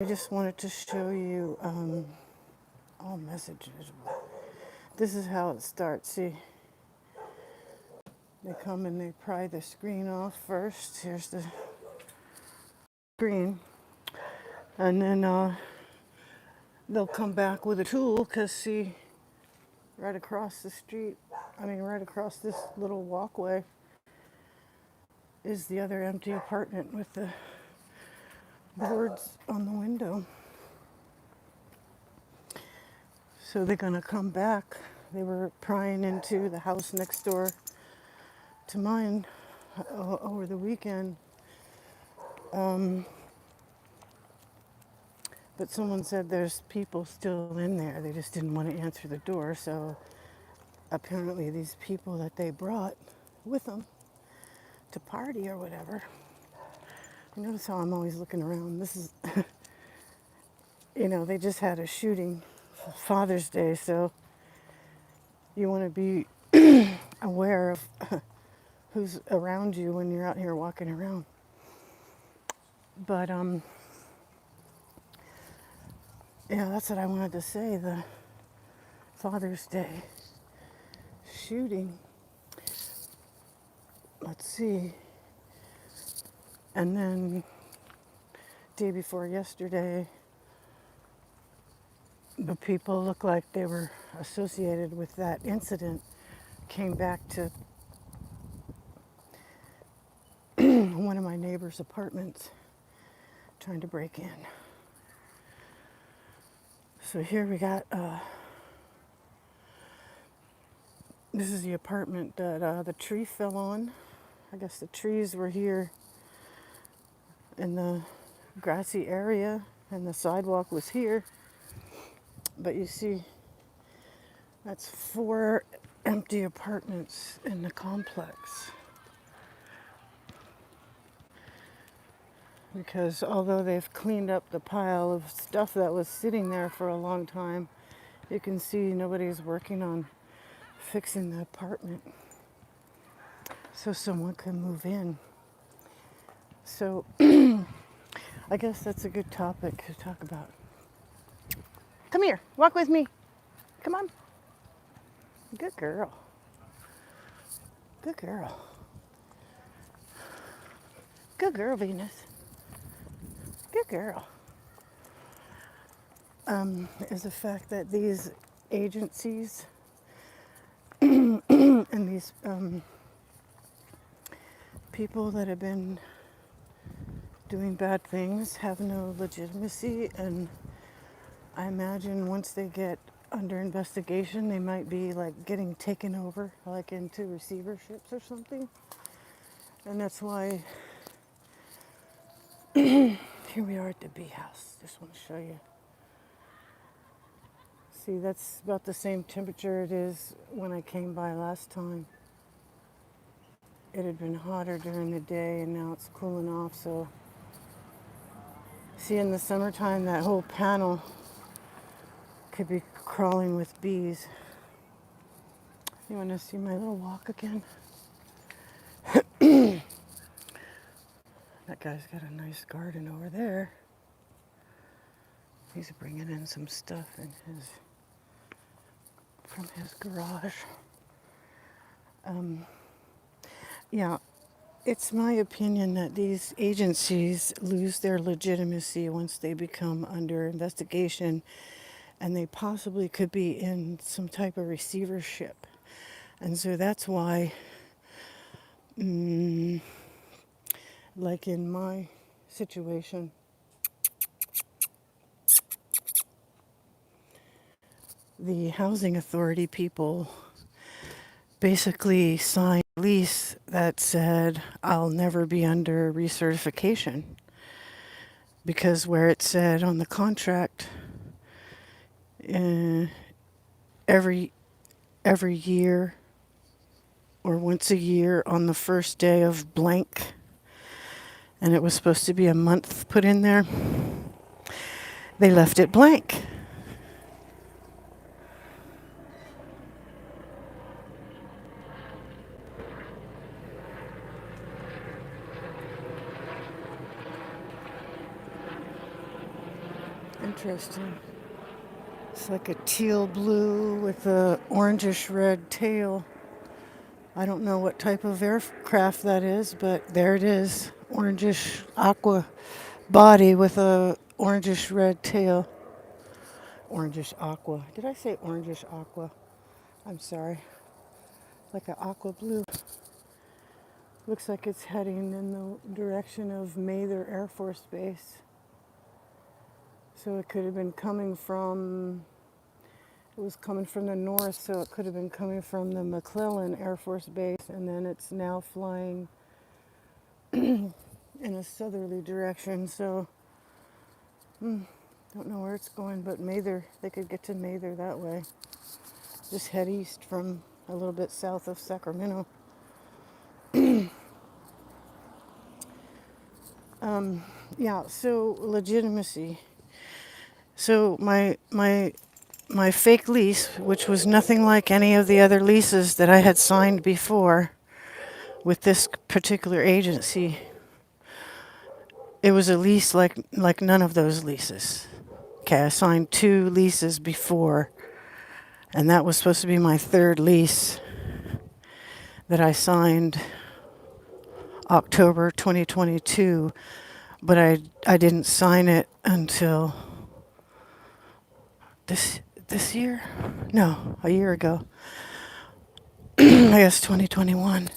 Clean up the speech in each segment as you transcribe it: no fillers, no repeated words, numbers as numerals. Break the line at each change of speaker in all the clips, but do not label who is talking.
I just wanted to show you all messages. This is how it starts. See, they come and they pry the screen off first. Here's the screen. And then they'll come back with a tool because, see, right across the street, right across this little walkway is the other empty apartment with the boards on the window. So they're going to come back. They were prying into the house next door to mine over the weekend. But someone said there's people still in there. They just didn't want to answer the door. So apparently these people that they brought with them to party or whatever. You notice how I'm always looking around. This is, they just had a shooting for Father's Day. So you want to be aware of who's around you when you're out here walking around. But yeah, that's what I wanted to say. The Father's Day shooting. Let's see. And then day before yesterday, the people looked like they were associated with that incident came back to one of my neighbor's apartments trying to break in. So here we got, this is the apartment that the tree fell on. I guess the trees were here in the grassy area and the sidewalk was here. But you see, that's 4 empty apartments in the complex. Because although they've cleaned up the pile of stuff that was sitting there for a long time, you can see nobody's working on fixing the apartment so someone can move in. So I guess that's a good topic to talk about. Come here, walk with me. Come on. Good girl. Good girl. Good girl, Venus. Good girl. Is the fact that these agencies and these people that have been doing bad things have no legitimacy, and I imagine once they get under investigation, they might be like getting taken over, like into receiverships or something. And that's why here we are at the bee house. Just want to show you. See, that's about the same temperature it is when I came by last time. It had been hotter during the day and now it's cooling off. So see, in the summertime, that whole panel could be crawling with bees. You want to see my little walk again? That guy's got a nice garden over there. He's bringing in some stuff from his garage. Yeah, it's my opinion that these agencies lose their legitimacy once they become under investigation, and they possibly could be in some type of receivership. And so that's why, like in my situation, the housing authority people basically signed a lease that said I'll never be under recertification, because where it said on the contract every year or once a year on the first day of blank, and it was supposed to be a month put in there, they left it blank. Interesting. It's like a teal blue with a orangish red tail. I don't know what type of aircraft that is, but there it is. Orangish aqua body with a orangish red tail. Orangish aqua. Did I say orangish aqua? I'm sorry. Like an aqua blue. Looks like it's heading in the direction of Mather Air Force Base. So it could have been coming from, it was coming from the north, so it could have been coming from the McClellan Air Force Base, and then it's now flying in a southerly direction. So, don't know where it's going, but Mather, they could get to Mather that way. Just head east from a little bit south of Sacramento. Yeah, so legitimacy. So my fake lease, which was nothing like any of the other leases that I had signed before with this particular agency, it was a lease like none of those leases. Okay, I signed 2 leases before, and that was supposed to be my 3rd lease that I signed October 2022, but I didn't sign it until this year? No, a year ago. I guess 2021.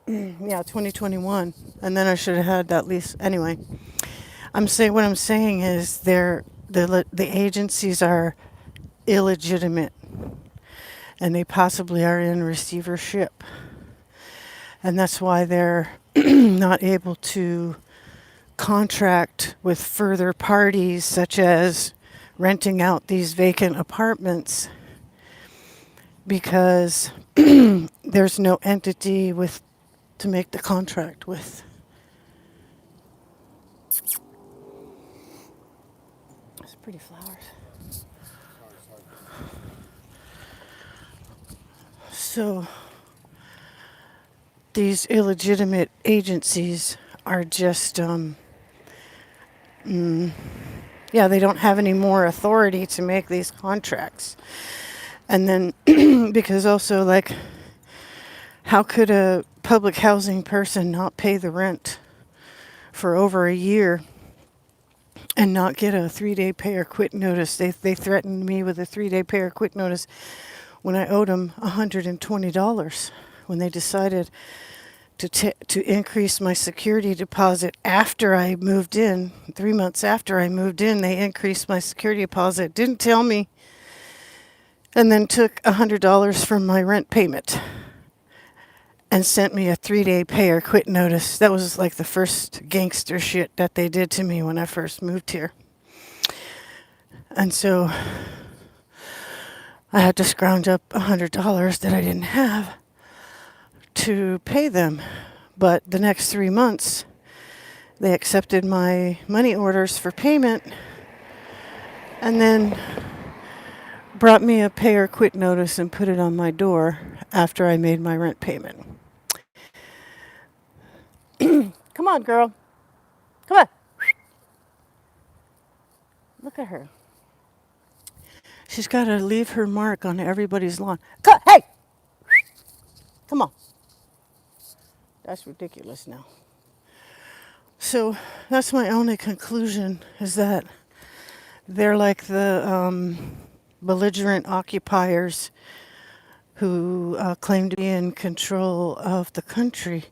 Yeah, 2021. And then I should have had that lease anyway. What I'm saying is the agencies are illegitimate, and they possibly are in receivership. And that's why they're not able to contract with further parties, such as renting out these vacant apartments, because there's no entity to make the contract with. It's pretty flowers. So these illegitimate agencies are just, they don't have any more authority to make these contracts. And then, because also, like, how could a public housing person not pay the rent for over a year and not get a 3-day pay or quit notice? They threatened me with a 3-day pay or quit notice when I owed them $120 when they decided to increase my security deposit after I moved in. 3 months after I moved in, they increased my security deposit. Didn't tell me. And then took $100 from my rent payment and sent me a 3-day pay or quit notice. That was like the first gangster shit that they did to me when I first moved here. And so I had to scrounge up $100 that I didn't have to pay them. But the next 3 months, they accepted my money orders for payment and then brought me a pay or quit notice and put it on my door after I made my rent payment. Come on, girl. Come on. Look at her. She's got to leave her mark on everybody's lawn. Hey! Come on. That's ridiculous now. So that's my only conclusion, is that they're like the belligerent occupiers who claim to be in control of the country.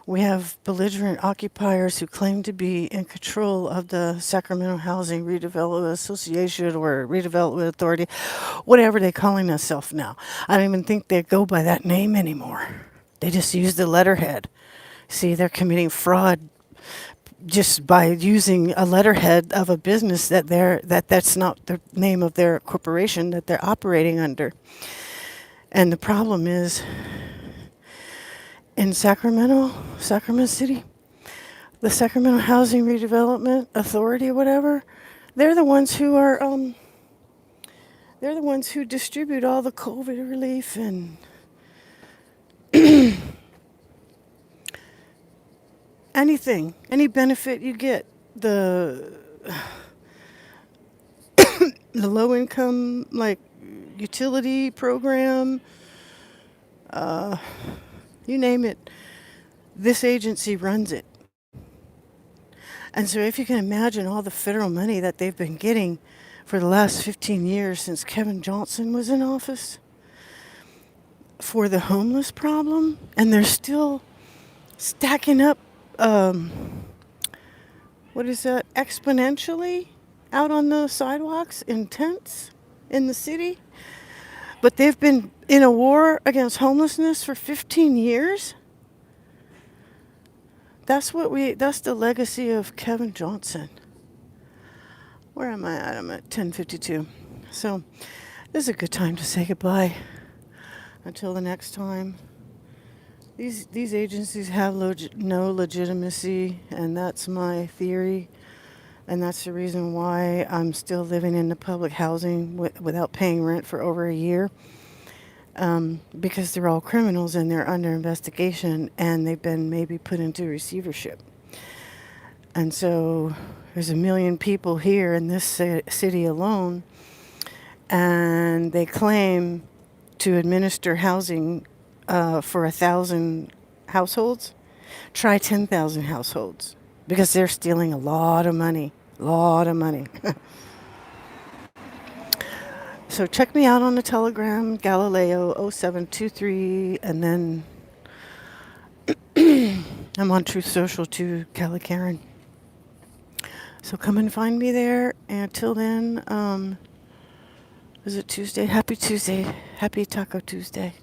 We have belligerent occupiers who claim to be in control of the Sacramento Housing Redevelopment Association or Redevelopment Authority, whatever they're calling themselves now. I don't even think they go by that name anymore. They just use the letterhead. See, they're committing fraud just by using a letterhead of a business that's not the name of their corporation that they're operating under. And the problem is, in Sacramento City, the Sacramento Housing Redevelopment Authority, whatever, they're the ones who are, they're the ones who distribute all the COVID relief and any benefit you get. The the low income like utility program, you name it, this agency runs it. And so if you can imagine all the federal money that they've been getting for the last 15 years since Kevin Johnson was in office for the homeless problem, and they're still stacking up, what is that, exponentially out on the sidewalks in tents in the city. But they've been in a war against homelessness for 15 years. That's the legacy of Kevin Johnson. Where am I at? I'm at 10:52. So this is a good time to say goodbye. Until the next time. These agencies have no legitimacy, and that's my theory. And that's the reason why I'm still living in the public housing without paying rent for over a year. Because they're all criminals and they're under investigation and they've been maybe put into receivership. And so there's 1 million people here in this city alone, and they claim to administer housing for 1,000 households. Try 10,000 households, because they're stealing a lot of money. So check me out on the Telegram, Galileo 0723, and then I'm on Truth Social too, Cali Karen. So come and find me there. And till then, is it Tuesday? Happy Tuesday. Happy Taco Tuesday.